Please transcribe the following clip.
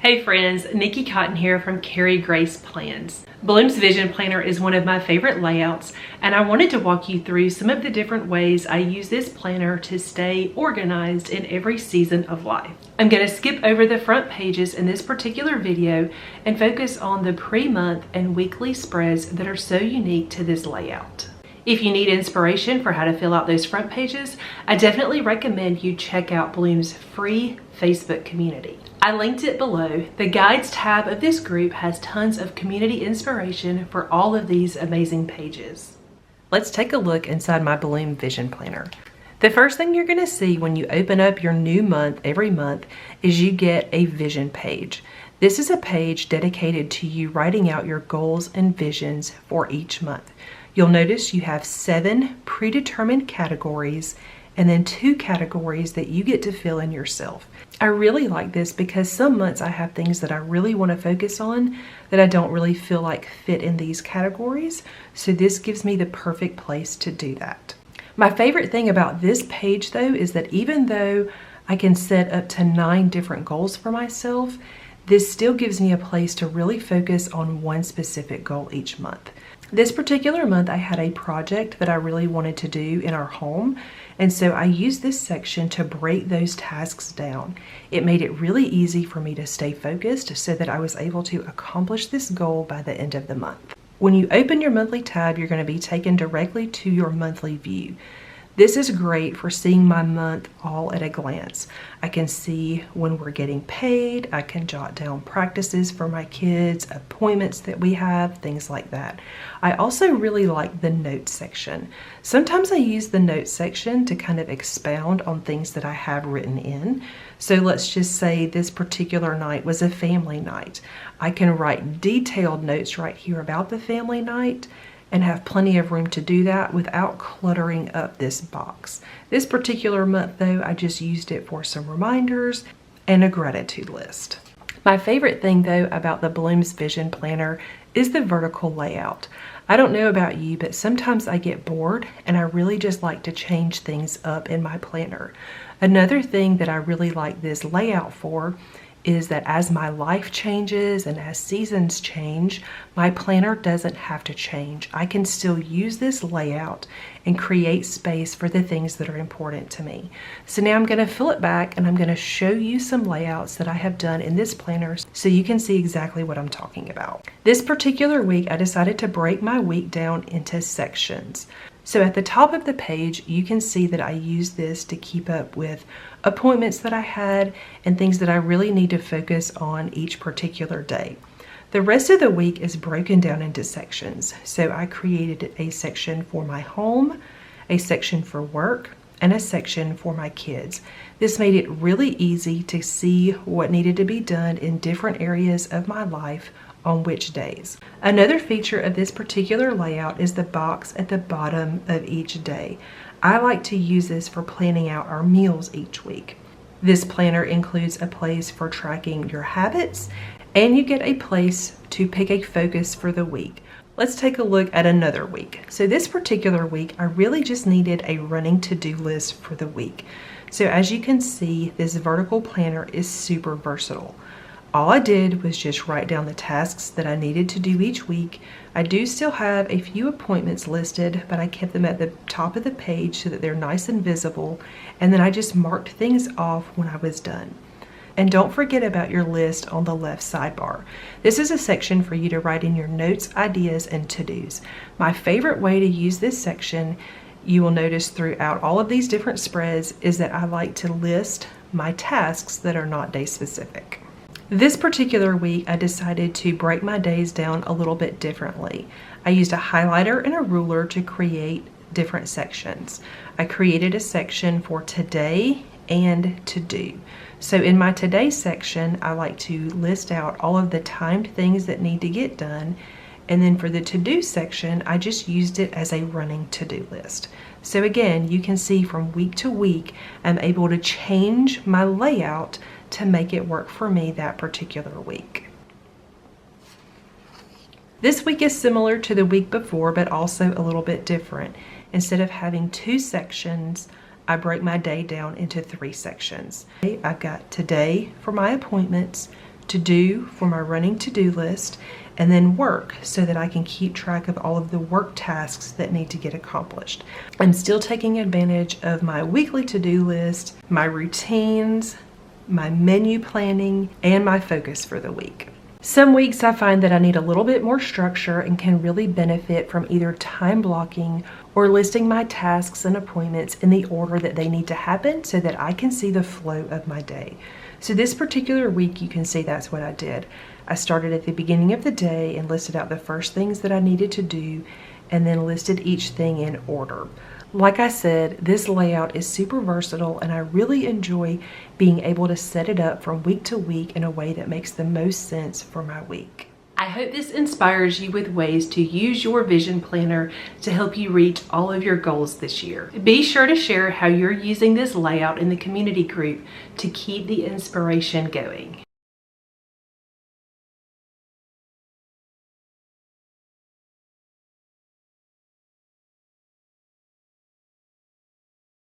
Hey friends, Nikki Cotton here from Carrie Grace Plans. Bloom's Vision Planner is one of my favorite layouts, and I wanted to walk you through some of the different ways I use this planner to stay organized in every season of life. I'm going to skip over the front pages in this particular video and focus on the pre-month and weekly spreads that are so unique to this layout. If you need inspiration for how to fill out those front pages, I definitely recommend you check out Bloom's free Facebook community. I linked it below. The guides tab of this group has tons of community inspiration for all of these amazing pages. Let's take a look inside my Bloom Vision Planner. The first thing you're going to see when you open up your new month every month is you get a vision page. This is a page dedicated to you writing out your goals and visions for each month. You'll notice you have 7 predetermined categories and then 2 categories that you get to fill in yourself. I really like this because some months I have things that I really want to focus on that I don't really feel like fit in these categories, so this gives me the perfect place to do that. My favorite thing about this page though is that even though I can set up to 9 different goals for myself, this still gives me a place to really focus on one specific goal each month. This particular month I had a project that I really wanted to do in our home, and so I used this section to break those tasks down. It made it really easy for me to stay focused so that I was able to accomplish this goal by the end of the month. When you open your monthly tab, you're going to be taken directly to your monthly view. This is great for seeing my month all at a glance. I can see when we're getting paid, I can jot down practices for my kids, appointments that we have, things like that. I also really like the notes section. Sometimes I use the notes section to kind of expound on things that I have written in. So let's just say this particular night was a family night. I can write detailed notes right here about the family night and have plenty of room to do that without cluttering up this box. This particular month though, I just used it for some reminders and a gratitude list. My favorite thing though about the Bloom's Vision Planner is the vertical layout. I don't know about you, but sometimes I get bored and I really just like to change things up in my planner. Another thing that I really like this layout for is that as my life changes and as seasons change, my planner doesn't have to change. I can still use this layout and create space for the things that are important to me. So now I'm going to fill it back and I'm going to show you some layouts that I have done in this planner so you can see exactly what I'm talking about. This particular week, I decided to break my week down into sections. So at the top of the page, you can see that I use this to keep up with appointments that I had and things that I really need to focus on each particular day. The rest of the week is broken down into sections. So I created a section for my home, a section for work, and a section for my kids. This made it really easy to see what needed to be done in different areas of my life on which days. Another feature of this particular layout is the box at the bottom of each day. I like to use this for planning out our meals each week. This planner includes a place for tracking your habits, and you get a place to pick a focus for the week. Let's take a look at another week. So this particular week, I really just needed a running to-do list for the week. So as you can see, this vertical planner is super versatile. All I did was just write down the tasks that I needed to do each week. I do still have a few appointments listed, but I kept them at the top of the page so that they're nice and visible, and then I just marked things off when I was done. And don't forget about your list on the left sidebar. This is a section for you to write in your notes, ideas, and to-dos. My favorite way to use this section, you will notice throughout all of these different spreads, is that I like to list my tasks that are not day specific. This particular week, I decided to break my days down a little bit differently. I used a highlighter and a ruler to create different sections. I created a section for today and to do. So in my today section, I like to list out all of the timed things that need to get done. And then for the to-do section, I just used it as a running to-do list. So again, you can see from week to week, I'm able to change my layout to make it work for me that particular week. This week is similar to the week before, but also a little bit different. Instead of having 2 sections, I break my day down into 3 sections. I've got today for my appointments, to do for my running to-do list, and then work so that I can keep track of all of the work tasks that need to get accomplished. I'm still taking advantage of my weekly to-do list, my routines, my menu planning, and my focus for the week. Some weeks I find that I need a little bit more structure and can really benefit from either time blocking or listing my tasks and appointments in the order that they need to happen so that I can see the flow of my day. So this particular week, you can see that's what I did. I started at the beginning of the day and listed out the first things that I needed to do and then listed each thing in order. Like I said, this layout is super versatile and I really enjoy being able to set it up from week to week in a way that makes the most sense for my week. I hope this inspires you with ways to use your vision planner to help you reach all of your goals this year. Be sure to share how you're using this layout in the community group to keep the inspiration going.